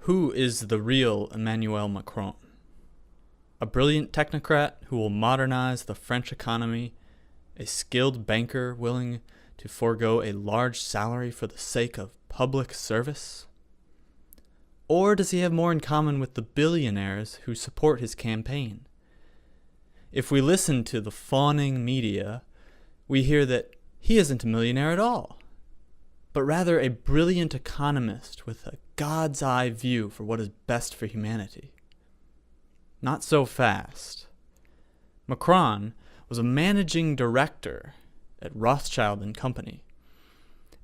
Who is the real Emmanuel Macron? A brilliant technocrat who will modernize the French economy, a skilled banker willing to forego a large salary for the sake of public service? Or does he have more in common with the billionaires who support his campaign? If we listen to the fawning media, we hear that he isn't a millionaire at all, but rather a brilliant economist with a God's eye view for what is best for humanity. Not so fast. Macron was a managing director at Rothschild and Company,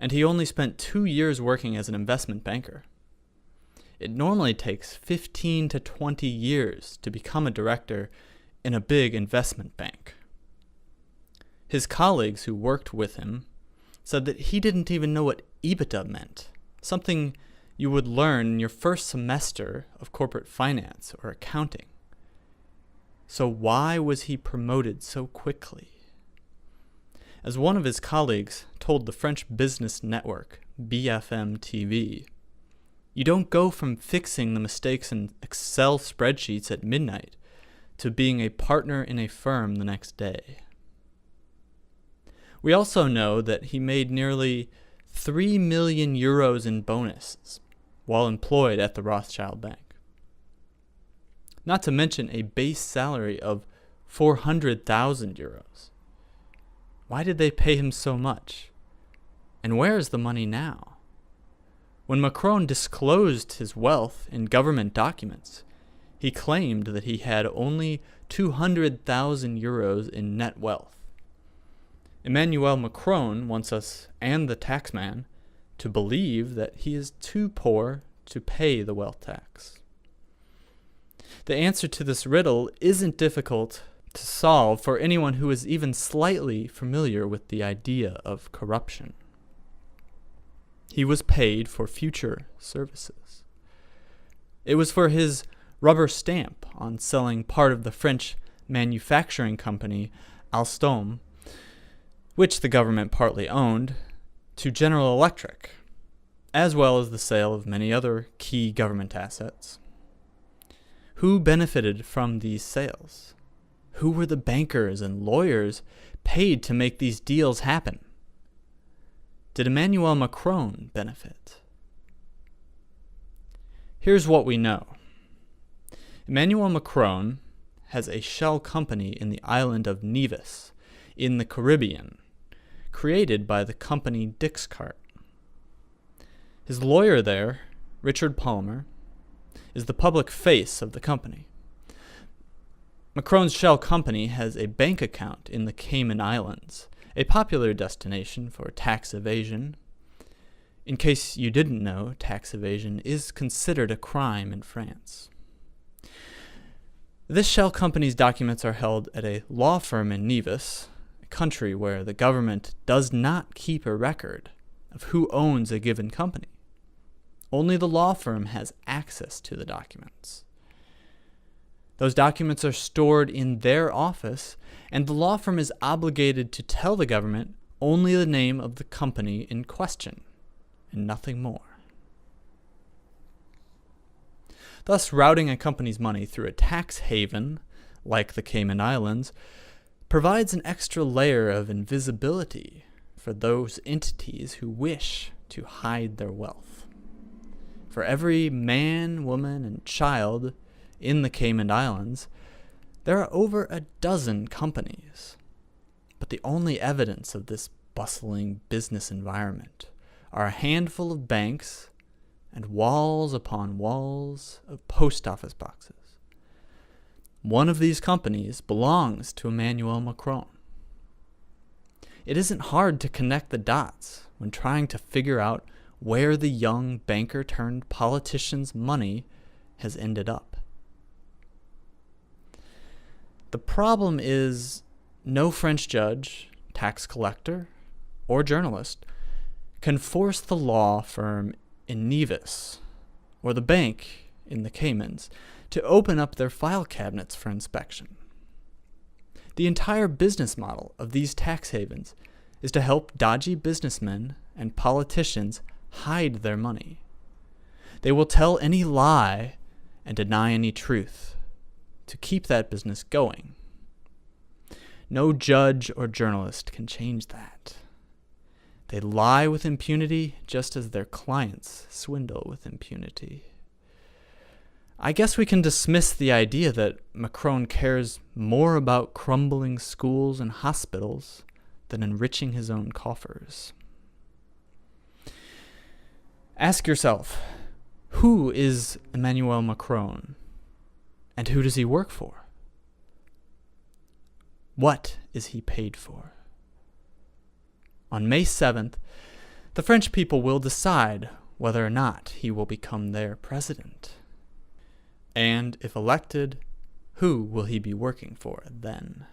and he only spent 2 years working as an investment banker. It normally takes 15 to 20 years to become a director in a big investment bank. His colleagues who worked with him said that he didn't even know what EBITDA meant, something you would learn in your first semester of corporate finance or accounting. So why was he promoted so quickly? As one of his colleagues told the French business network, BFM TV, you don't go from fixing the mistakes in Excel spreadsheets at midnight to being a partner in a firm the next day. We also know that he made nearly 3 million euros in bonuses while employed at the Rothschild Bank. Not to mention a base salary of 400,000 euros. Why did they pay him so much? And where is the money now? When Macron disclosed his wealth in government documents, he claimed that he had only 200,000 euros in net wealth. Emmanuel Macron wants us and the taxman to believe that he is too poor to pay the wealth tax. The answer to this riddle isn't difficult to solve for anyone who is even slightly familiar with the idea of corruption. He was paid for future services. It was for his rubber stamp on selling part of the French manufacturing company Alstom, which the government partly owned, to General Electric, as well as the sale of many other key government assets. Who benefited from these sales? Who were the bankers and lawyers paid to make these deals happen? Did Emmanuel Macron benefit? Here's what we know. Emmanuel Macron has a shell company in the island of Nevis, in the Caribbean, created by the company Dixcart. His lawyer there, Richard Palmer, is the public face of the company. Macron's shell company has a bank account in the Cayman Islands, a popular destination for tax evasion. In case you didn't know, tax evasion is considered a crime in France. This shell company's documents are held at a law firm in Nevis, a country where the government does not keep a record of who owns a given company. Only the law firm has access to the documents. Those documents are stored in their office, and the law firm is obligated to tell the government only the name of the company in question, and nothing more. Thus, routing a company's money through a tax haven, like the Cayman Islands, provides an extra layer of invisibility for those entities who wish to hide their wealth. For every man, woman, and child in the Cayman Islands, there are over a dozen companies. But the only evidence of this bustling business environment are a handful of banks and walls upon walls of post office boxes. One of these companies belongs to Emmanuel Macron. It isn't hard to connect the dots when trying to figure out where the young banker turned politician's money has ended up. The problem is no French judge, tax collector, or journalist can force the law firm in Nevis or the bank in the Caymans to open up their file cabinets for inspection. The entire business model of these tax havens is to help dodgy businessmen and politicians hide their money. They will tell any lie and deny any truth to keep that business going. No judge or journalist can change that. They lie with impunity just as their clients swindle with impunity. I guess we can dismiss the idea that Macron cares more about crumbling schools and hospitals than enriching his own coffers. Ask yourself, who is Emmanuel Macron, and who does he work for? What is he paid for? On May 7th, the French people will decide whether or not he will become their president. And if elected, who will he be working for then?